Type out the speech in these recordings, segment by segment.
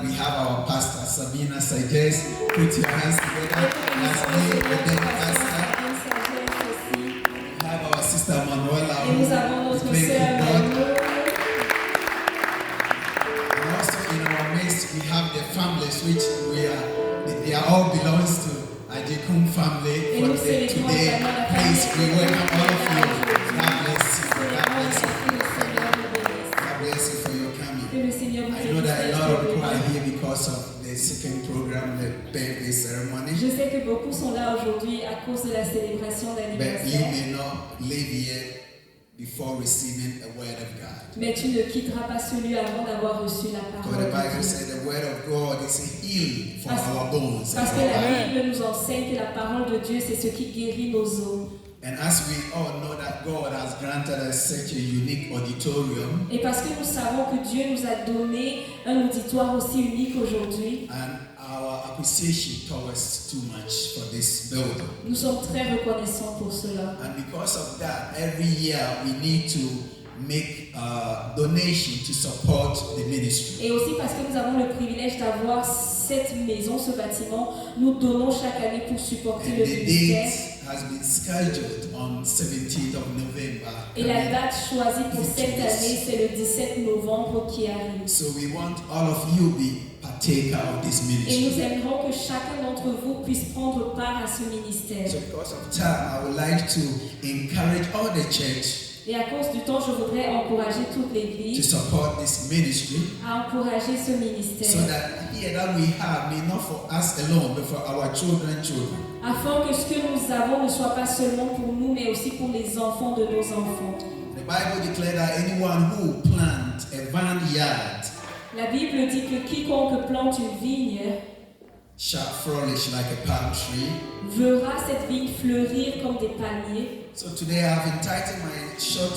we have our pastor, Sabina Sages. Put your hands together. That's me, the pastor. We have our sister Manuela. Et nous avons notre sœur Manuela. And also in our midst, we have the families which they are all belongs to Ajikum family for the today. Please, we welcome all of you. God bless you. God bless you. God bless you for your coming. I know that a lot of people are here because of the second program, the birthday ceremony. Je sais que beaucoup sont là aujourd'hui à cause de la célébration But you d'anniversaire. may not live here before receiving a word of God. Mais tu ne quitteras pas ce lieu avant d'avoir reçu la Because parole the de Bible Dieu. says the word of God is a healing for our bones. Parce que la Bible nous enseigne que la parole de Dieu, c'est ce qui guérit nos os. And as we all know that God has granted us such a unique auditorium, Et parce que nous savons que Dieu nous a donné un auditoire aussi unique aujourd'hui, and our appreciation towards too much for this building. nous sommes très reconnaissants pour cela. And because of that, every year we need to make a donation to support the ministry. Et aussi parce que nous avons le privilège d'avoir cette maison, ce bâtiment, nous donnons chaque année pour supporter And le the ministère. date has been scheduled on 17th of November. Et la date choisie pour cette année, c'est le 17 novembre qui arrive. So we want all of you be partaker of this Et nous ministry. aimerons que chacun d'entre vous puisse prendre part à ce ministère. So because of time, I would like to encourage all the church Et à cause du temps, je voudrais encourager toute to l'Église support this ministry, à encourager ce so ministère. that here that we have may not for us alone, but for our children. Afin que ce que nous avons ne soit pas seulement pour nous, mais aussi pour les enfants de nos enfants. The Bible declares that anyone who plants a vineyard La Bible dit que quiconque plante une vigne shall flourish like a palm tree. verra cette vigne fleurir comme des palmiers. So today I have entitled my short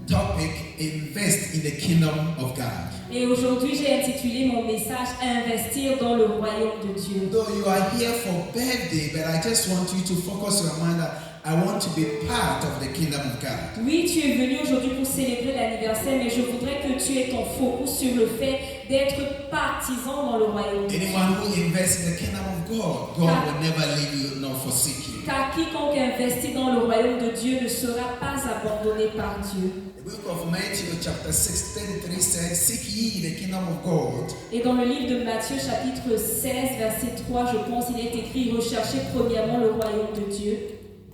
topic, Invest in the Kingdom of God. Et aujourd'hui, j'ai intitulé mon message Investir dans le royaume de Dieu. Though you are here for birthday, but I just want you to focus your mind that I want to be part of the kingdom of God. Oui, tu es venu aujourd'hui pour célébrer l'anniversaire, mais je voudrais que tu aies ton focus sur le fait d'être partisan dans le royaume de Dieu. Anyone who invests in the kingdom of God, God will never leave you nor forsake you. Car quiconque investit dans le royaume de Dieu ne sera pas abandonné par Dieu. The book of Matthew chapter 6:33 says, Seek ye the kingdom of God. Et dans le livre de Matthieu chapitre 16 verset 3, je pense, il est écrit: recherchez premièrement le royaume de Dieu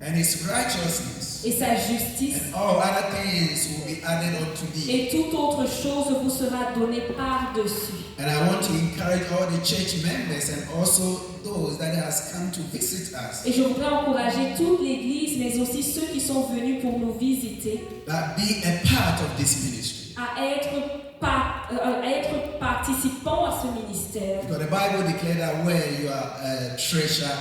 And his righteousness, et sa justice, and all other things will be added unto thee. et toute autre chose vous sera donnée par-dessus. And I want to encourage all the church members and also those that has come to visit us, Et je voudrais encourager toute l'Église, mais aussi ceux qui sont venus pour nous visiter, that be a part of this ministry. à être participants à ce ministère. Because the Bible declares that where your treasure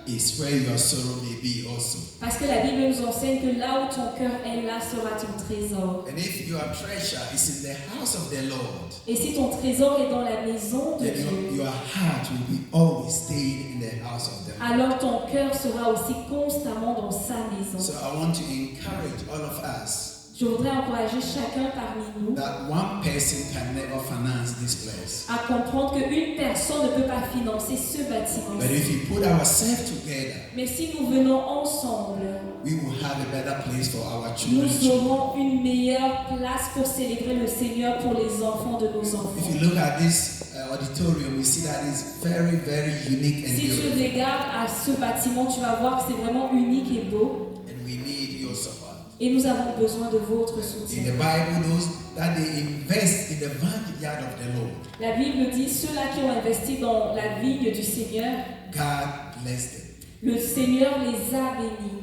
is, where your sorrow may be also. Parce que la Bible nous enseigne que là où ton cœur est, là sera ton trésor. And if your treasure is in the house of the Lord, Et si ton trésor est dans la maison de then Dieu, your heart will be always stayed in the house of the Lord. alors ton cœur sera aussi constamment dans sa maison. So I want to encourage all of us Je voudrais encourager chacun parmi nous that one person can never finance this place. à comprendre qu'une personne ne peut pas financer ce bâtiment. But if we put ourselves together, Mais si nous venons ensemble, we will have a better place for our nous children. aurons une meilleure place pour célébrer le Seigneur pour les enfants de nos enfants. If you look at this auditorium, we see that it's very, very unique and Si tu beautiful. regardes à ce bâtiment, tu vas voir que c'est vraiment unique et beau. And we need your support. Et nous avons besoin de votre In soutien. the Bible, those that they invest in the vineyard of the Lord, La Bible dit, ceux-là qui ont investi dans la vigne du Seigneur, God bless them. le Seigneur les a bénis.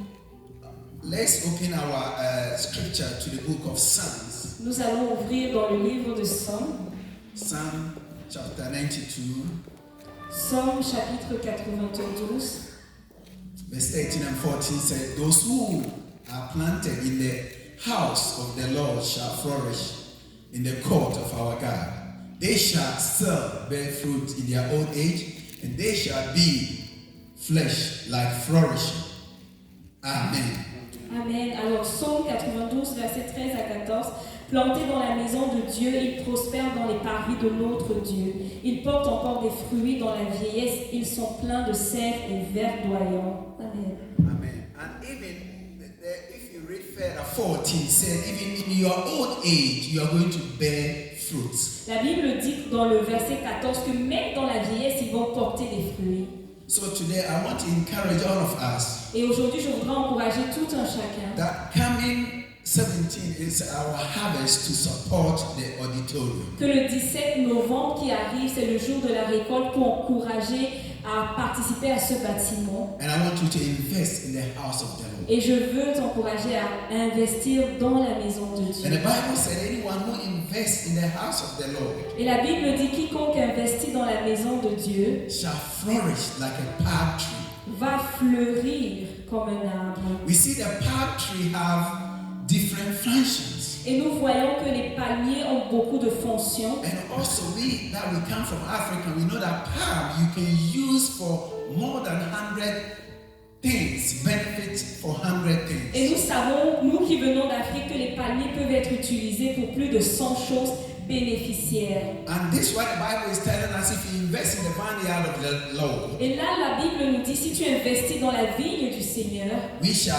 Let's open our scripture to the book of Psalms. Nous allons ouvrir dans le livre de Psaume, Psalm chapter 92, Psaume chapitre 92, verse 13 and 14 says, Those who are planted in the house of the Lord shall flourish in the court of our God. They shall still bear fruit in their old age, and they shall be flesh like flourishing. Amen. Amen. Alors, Psaume 92, versets 13 à 14. Plantés dans la maison de Dieu, ils prospèrent dans les parvis de notre Dieu. Ils portent encore des fruits dans la vieillesse. Ils sont pleins de sève et verdoyants. Amen. Amen. And even if you read further, 14 said, even in your old age, you are going to bear fruits. La Bible dit dans le verset 14 que même dans la vieillesse, ils vont porter des fruits. So today I want to encourage all of us Et aujourd'hui, je voudrais encourager tout un chacun that coming 17 is our harvest to support the auditorium. que le 17 novembre qui arrive, c'est le jour de la récolte pour encourager à participer à ce bâtiment. And I want you to invest in the house of the Lord. Et je veux t'encourager à investir dans la maison de And Dieu. the Bible said anyone who invests in the house of the Lord Et la Bible dit quiconque investit dans la maison de Dieu shall flourish like a palm tree. va fleurir comme un arbre. We see the palm tree have different functions. Et nous voyons que les palmiers ont beaucoup de fonctions. And also we come from Africa, we know that palm you can use for more than 100 things, benefits for 100 things. Et nous savons, nous qui venons d'Afrique, que les palmiers peuvent être utilisés pour plus de 100 choses bénéficiaires. And this is what the Bible is telling us: if you invest in the vineyard of the Lord, Et là, la Bible nous dit, si tu investis dans la vigne du Seigneur, we shall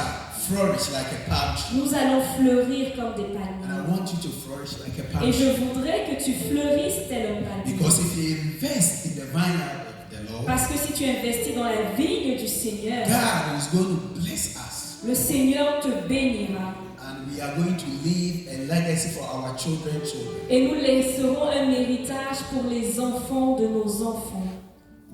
flourish like a palm tree. nous allons fleurir comme des And palmiers. I want you to flourish like a palm Et je tree. voudrais que tu fleurisses tel un palmier. Because if you invest in the vineyard of the Lord, Parce que si tu investis dans la vigne du Seigneur, God is going to bless us. le Seigneur te bénira. And we are going to leave a legacy for our children. Et nous laisserons un héritage pour les enfants de nos enfants.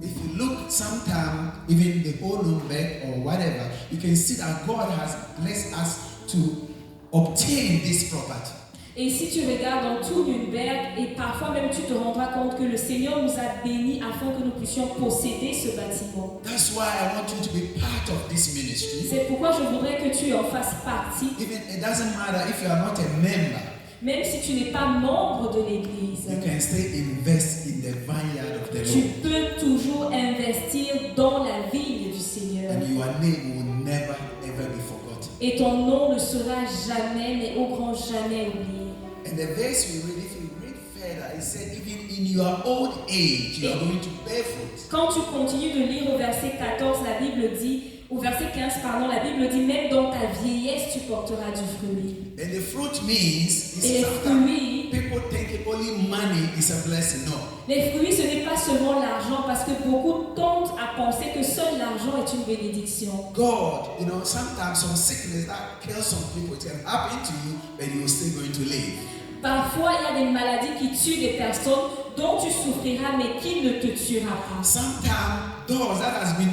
If you look sometime, even the whole Nuremberg or whatever, you can see that God has blessed us to obtain this property. Et si tu regardes dans tout Nuremberg, et parfois même tu te rendras compte que le Seigneur nous a bénis afin que nous puissions posséder ce bâtiment. That's why I want you to be part of this ministry. C'est pourquoi je voudrais que tu en fasses partie, Even it doesn't matter if you are not a member, même si tu n'es pas membre de l'Église. you can still invest in the vineyard of the Tu Lord. peux toujours investir dans la vigne du Seigneur. And your name will never ever be forgotten. Et ton nom ne sera jamais, mais au grand jamais oublié. And the verse we read, if you read further, it said, even in your old age, you are going to bear fruit. Quand tu continues de lire au verset 14, la Bible dit, au verset 15, pardon, la Bible dit, même dans ta vieillesse, tu porteras du fruit. And the fruit means, Et les sometimes fruits, people think only money is a blessing. No. les fruits, ce n'est pas seulement l'argent, parce que beaucoup tentent à penser que seul l'argent est une bénédiction. God, sometimes some sickness that kills some people, it can happen to you, but you're still going to live. Parfois, il y a des maladies qui tuent des personnes dont tu souffriras, mais qui ne te tuera pas. Sometimes doors that has been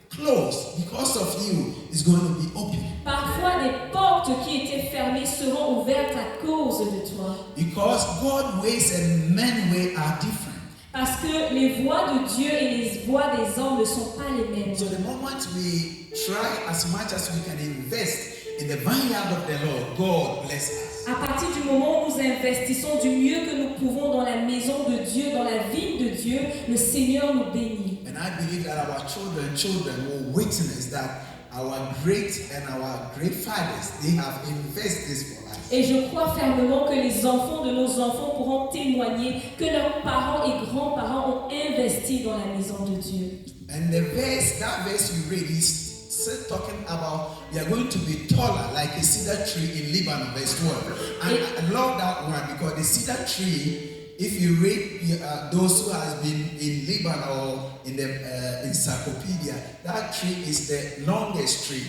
closed because of you is going to be open. Parfois, des portes qui étaient fermées seront ouvertes à cause de toi. Because God's ways and men's ways are different. Parce que les voies de Dieu et les voies des hommes ne sont pas les mêmes. So the moment we try as much as we can invest in the vineyard of the Lord, God bless us. À partir du moment où nous investissons du mieux que nous pouvons dans la maison de Dieu, dans la vigne de Dieu, le Seigneur nous bénit. And I believe that our children will witness that our great and our great fathers, they have invested this for us. Et je crois fermement que les enfants de nos enfants pourront témoigner que leurs parents et grands-parents ont investi dans la maison de Dieu. And that verse we read is still talking about we are going to be taller like a cedar tree in Lebanon, verse 12. And I love that one because the cedar tree, if you read those who has been in Lebanon or in the encyclopedia, that tree is the longest tree.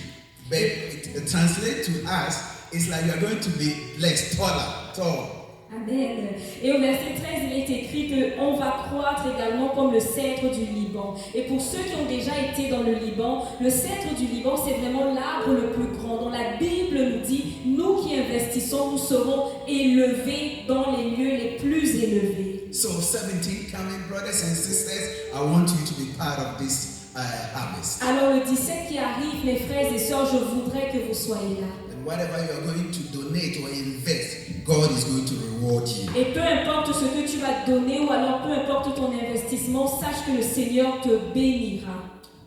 But it translates to us, it's like you are going to be blessed, tall. Amen. Et au verset 13, il est écrit qu'on va croître également comme le cèdre du Liban. Et pour ceux qui ont déjà été dans le Liban, le cèdre du Liban, c'est vraiment l'arbre le plus grand. Dont la Bible nous dit, nous qui investissons, nous serons élevés dans les lieux les plus élevés. So 17 coming brothers and sisters, I want you to be part of this harvest. Alors le 17 qui arrive, mes frères et sœurs, je voudrais que vous soyez là. And whatever you are going to donate or invest, God is going to reward you. Et peu importe ce que tu vas donner ou alors peu importe ton investissement, sache que le Seigneur te bénira.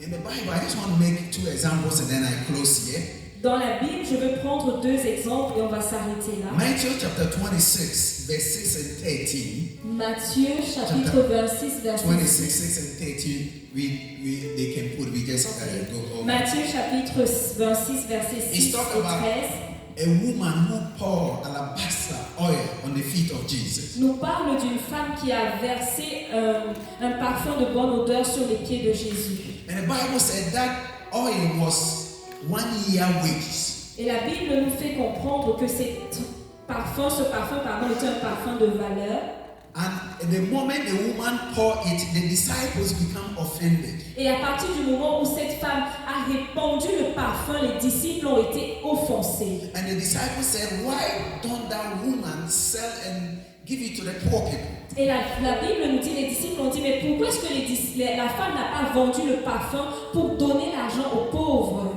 In the Bible, I just want to make two examples and then I close here. Dans la Bible, je veux prendre deux exemples et on va s'arrêter là. Matthew chapter 26, verse 6 and 13. Matthieu chapitre 26, verset 26, 6. 6 and 13. They can put, we just go over. Matthieu chapitre 26, verset 6 talk et about 13 a woman who poured alabaster oil on the feet of Jesus. nous parle d'une femme qui a versé un parfum de bonne odeur sur les pieds de Jésus. And the Bible said that oil was 1 year wages. Et la Bible nous fait comprendre que ce parfum était un parfum de valeur. And the moment the woman poured it, the disciples become offended. Et à partir du moment où cette femme a répandu le parfum, les disciples ont été offensés. And the disciples said, why don't that woman sell and give it to the poor people? Et la Bible nous dit, les disciples ont dit, mais pourquoi est-ce que la femme n'a pas vendu le parfum pour donner l'argent aux pauvres?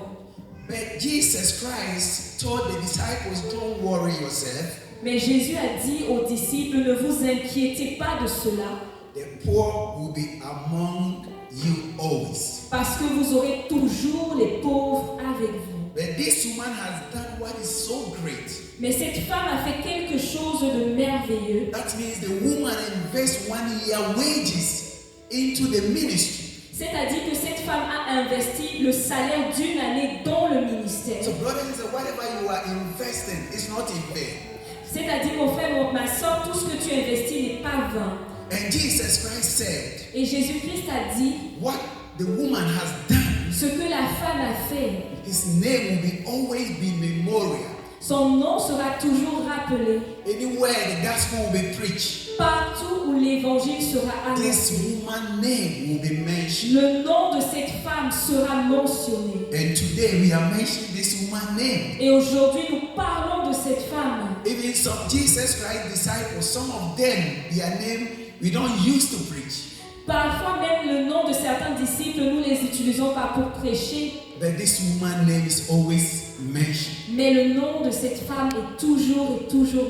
But Jesus Christ told the disciples, don't worry yourself. Mais Jésus a dit aux disciples, ne vous inquiétez pas de cela. The poor will be among you always. Parce que vous aurez toujours les pauvres avec vous. But this woman has done what is so great. Mais cette femme a fait quelque chose de merveilleux. That means the woman invests 1 year wages into the ministry. C'est-à-dire que cette femme a investi le salaire d'une année dans le ministère. So brothers and sisters, whatever you are investing is not in vain. C'est-à-dire, mon frère, ma soeur, tout ce que tu investis n'est pas vain. And Jesus Christ said, Et Jésus-Christ a dit, what the woman has done, ce que la femme a fait, his name will always be memorial. son nom sera toujours rappelé. Anywhere the gospel will be preached, Partout où l'évangile sera this annoncé, woman's name will be mentioned. le nom de cette femme sera mentionné. And today we are mentioning this woman's name. Et aujourd'hui, nous parlons de cette femme. Even some Jesus Christ disciples, some of them, their name we don't use to preach. Parfois même le nom de certains disciples, nous les utilisons pas pour prêcher. But this woman's name is always mentioned. Mais le nom de cette femme est toujours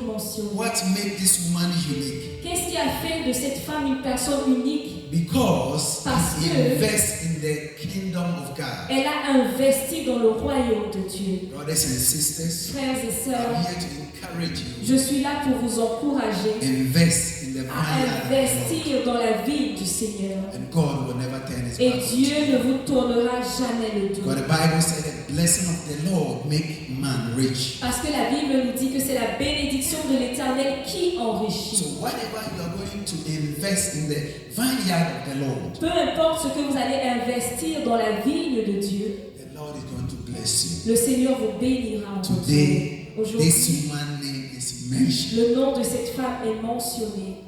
mentionné. What makes this woman unique? Qu'est-ce qui a fait de cette femme une personne unique? Because Parce she que invests in the kingdom of God. elle a investi dans le royaume de Dieu. Brothers and sisters, Frères et I'm sœurs, here to encourage you. je suis là pour vous encourager Invest in the à vineyard of the Lord. investir dans la vie du Seigneur. And God will never turn his Et back on Dieu you. ne vous tournera jamais le dos. Because the Bible said the blessing of the Lord make man rich. Parce que la Bible nous dit que c'est la bénédiction de l'Éternel qui So enrichit. whatever you are going to invest in the vineyard of the Lord, Peu importe ce que vous allez investir dans la vigne de Dieu, the Lord is going to bless you. le Seigneur vous bénira en retour. Today, Aujourd'hui, this woman's name is mentioned. le nom de cette femme est mentionné.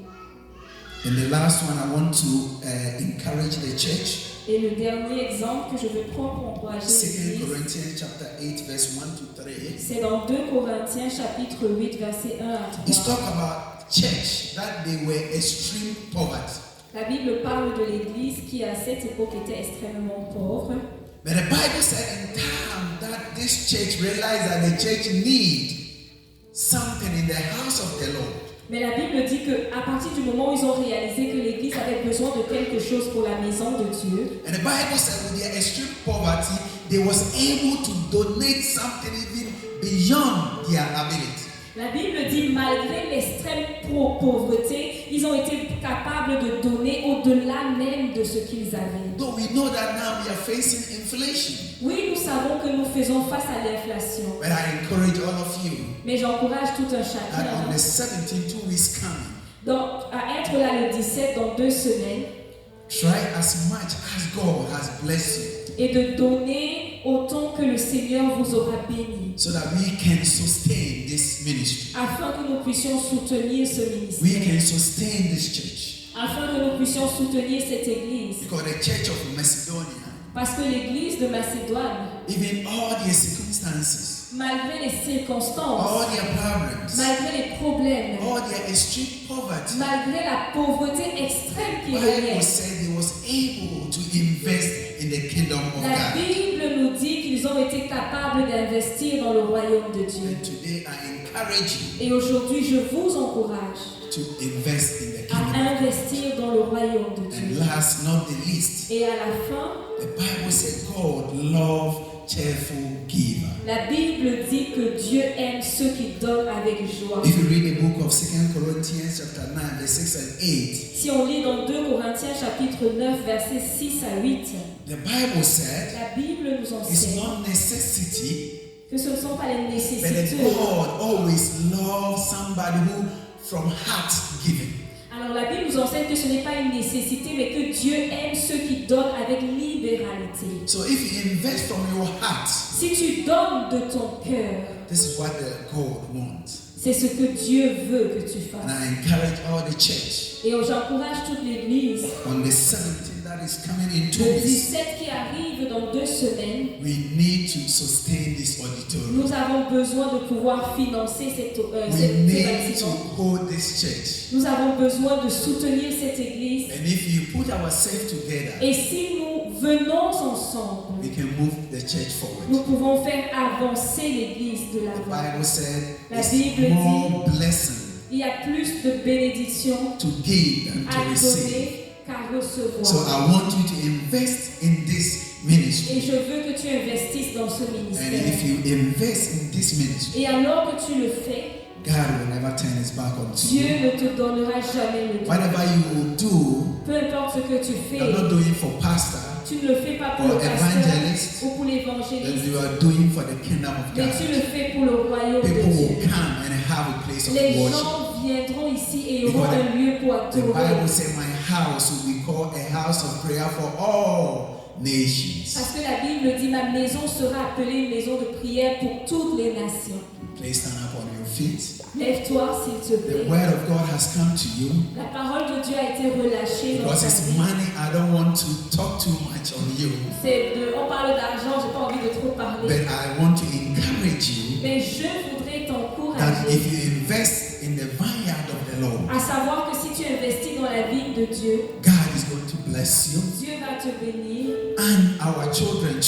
And the last one, I want to encourage the church. Et le dernier exemple que je vais prendre pour encourager 2 l'Église, Corinthians chapter 8, verse 1 to 3. c'est dans 2 Corinthiens chapitre 8, versets 1 à It's 3. talk about church that they were extreme poverty. La Bible parle de l'Église qui à cette époque était extrêmement pauvre. But the Bible said in time that this church realized that the church need something in the house of the Lord. Mais la Bible dit qu'à partir du moment où ils ont réalisé que l'Église avait besoin de quelque chose pour la maison de Dieu, And the Bible said with their extreme poverty, they was able to donate something even beyond their ability. la Bible dit malgré l'extrême pauvreté, ils ont été capables de donner au-delà même de ce qu'ils avaient. Though we know that now we are facing inflation. Oui, nous savons que nous faisons face à l'inflation, But I encourage all of you mais j'encourage tout un that chacun on the 17th, 2 weeks coming, à être là le 17 dans 2 semaines try as much as God has blessed you et de donner autant que le Seigneur vous aura béni, so that we can sustain this ministry. afin que nous puissions soutenir ce We ministère, can sustain this church. afin que nous puissions soutenir cette Église. Because the church of Macedonia, Parce que l'Église de Macédoine, even all their circumstances, malgré les circonstances, all their problems, malgré les problèmes, all their extreme poverty, malgré la pauvreté extrême qui Bible régnait, said they was able to invest in the kingdom of la God. Bible nous dit qu'ils ont été capables d'investir dans le royaume de Dieu. And today I encourage you Et aujourd'hui, je vous encourage to invest in the à kingdom. investir dans le royaume de And Dieu. last, not the least, Et à la fin, the Bible said God loved cheerful giver. La Bible dit que Dieu aime ceux qui donnent avec joie. If you read the book of 2 Corinthians chapter 9, verse 6 and 8, Si on lit dans 2 Corinthiens chapitre 9 versets 6 à 8, the Bible said la Bible nous it's enseigne not necessity, que ce ne sont pas les but that nécessités. God always loves somebody who from heart giving. Alors la Bible nous enseigne que ce n'est pas une nécessité, mais que Dieu aime ceux qui donnent avec libéralité. So if you invest from your heart, Si tu donnes de ton cœur, this is what the God wants. c'est ce que Dieu veut que tu And fasses. I encourage all the church Et j'encourage toute l'Église, on the 17th that is coming in 2 le weeks. 17 qui arrive dans 2 semaines, We need to sustain this auditorium. nous avons besoin de pouvoir financer ce We need to bâtiment. hold this church. Nous avons besoin de soutenir cette Église. And if you put ourselves together, Et si nous venons ensemble, we can move the church nous forward. pouvons faire avancer l'Église de The l'avant. Bible said La it's Bible more blessing Il y a plus de bénédictions to give than à to receive. donner qu'à recevoir. So I want you to invest in this ministry. Et je veux que tu investisses dans ce And if ministère. you invest in this ministry, Et alors que tu le fais, God will never turn his back on Dieu you. ne te donnera jamais le dos. Whatever you will do, Peu importe ce que tu you're not fais, doing for pastor, tu ne le fais pas pour or le pasteur evangelist, ou pour that l'évangéliste, you are doing for the kingdom of mais tu God. le fais pour le royaume People de will Dieu. come and have a place of Les worship. gens viendront ici et auront Because un lieu pour The Bible adorer. says, my house will be called a house of prayer for all nations. Parce que la Bible dit, ma maison sera appelée une maison de prière pour toutes les nations. Please stand up on your feet. Lève-toi s'il te The plaît. word of God has come to you. La parole de Dieu a été relâchée dans Because ta it's vie. money, I don't want to talk too much on you. On parle d'argent, j'ai pas envie de trop parler. But I want to encourage you Mais je voudrais that t'encourager if you invest in the vineyard of the Lord, à savoir que si tu investis dans la vigne de Dieu, God is going to bless you. Dieu va te bénir And our children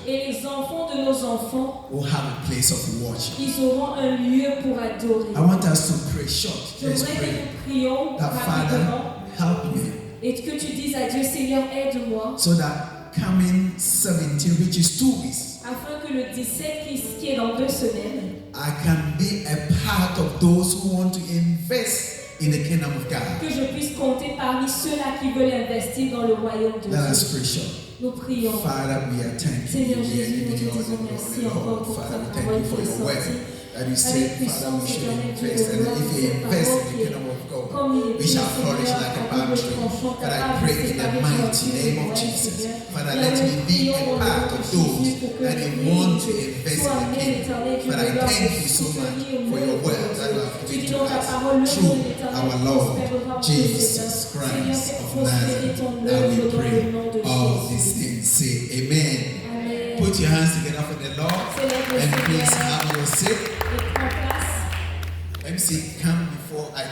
et les enfants de nos enfants, will have a place of worship. ils auront un lieu pour adorer. I want us to pray short. Je Let's voudrais que pray. nous prions That rapidement Father, help me et que tu dises à Dieu, Seigneur, aide-moi, so that coming 17, which is 2 weeks, afin que le 17 qui est dans 2 semaines, I can be a part of those who want to invest in the kingdom of God. que je puisse compter parmi ceux-là qui veulent investir dans le royaume de Let us Dieu. pray short. Nous prions. Father, we are thankful. Seigneur We are Jésus, nous giving you te all the disons merci glory, encore Lord. pour Father, ta we thank parole you for qui est your word. sortie. That you Avec said, Father, puissance, we should éternelle, Dieu invest. de And gloire, if we cette invest in parole the qui est kingdom of God, comme il est we dit, shall flourish Seigneur, like a en palm double tree. tranchant, But I capable pray de in the séparer mighty ton name of Dieu, Jesus. Seigneur. Father, Là, let nous me be prions a dans le part nom of de those Jésus pour que that le want to Dieu invest soit in the amené, kingdom. l'éternel, Dieu But de I gloire, thank de you so soutenir much au for nom your de word that you Dieu. have Tu given dis to dans ta us parole, le nom de through l'éternel our Lord prospérera en Dieu, Jesus Seigneur. Christ Seigneur, fais of prospérer ton Nazareth. That we œuvre dans le pray nom de all these Jésus. things. Say amen. Amen. Put your hands together for the Lord. Célèbre le And please Seigneur have your seat. et prends place. MC, come before I.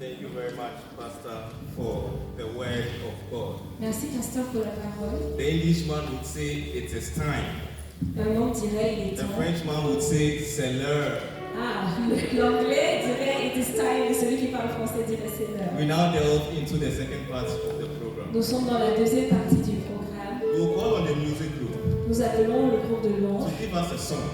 Thank you very much, Pastor, for the word of God. Merci, pasteur, pour la parole. The Englishman would say it is time. Un homme dirait il est The temps. Frenchman would say c'est l'heure. Ah, l'anglais dirait it is time et celui qui parle français dirait c'est l'heure. We now delve into the second part of the program. Nous sommes dans la deuxième partie du programme. We will call on the music group Nous appelons le groupe de louange to give us a song.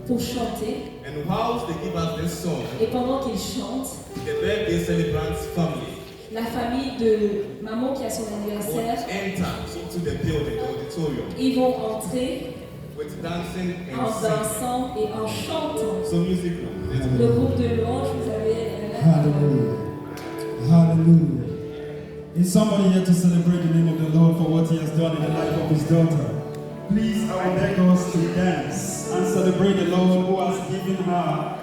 pour chanter. And whilst they give us this song, Et pendant qu'ils chantent, the birthday celebrant's family la famille de maman qui a son will anniversaire, enter into the building, the auditorium, ils vont entrer with dancing en and singing. dansant et en chantant. So music group, let's go. Le groupe de louange, vous avez la parole. Hallelujah. Hallelujah. Is somebody here to celebrate the name of the Lord for what he has done in the life of his daughter? Please, I will beg us to dance and celebrate the Lord who has given her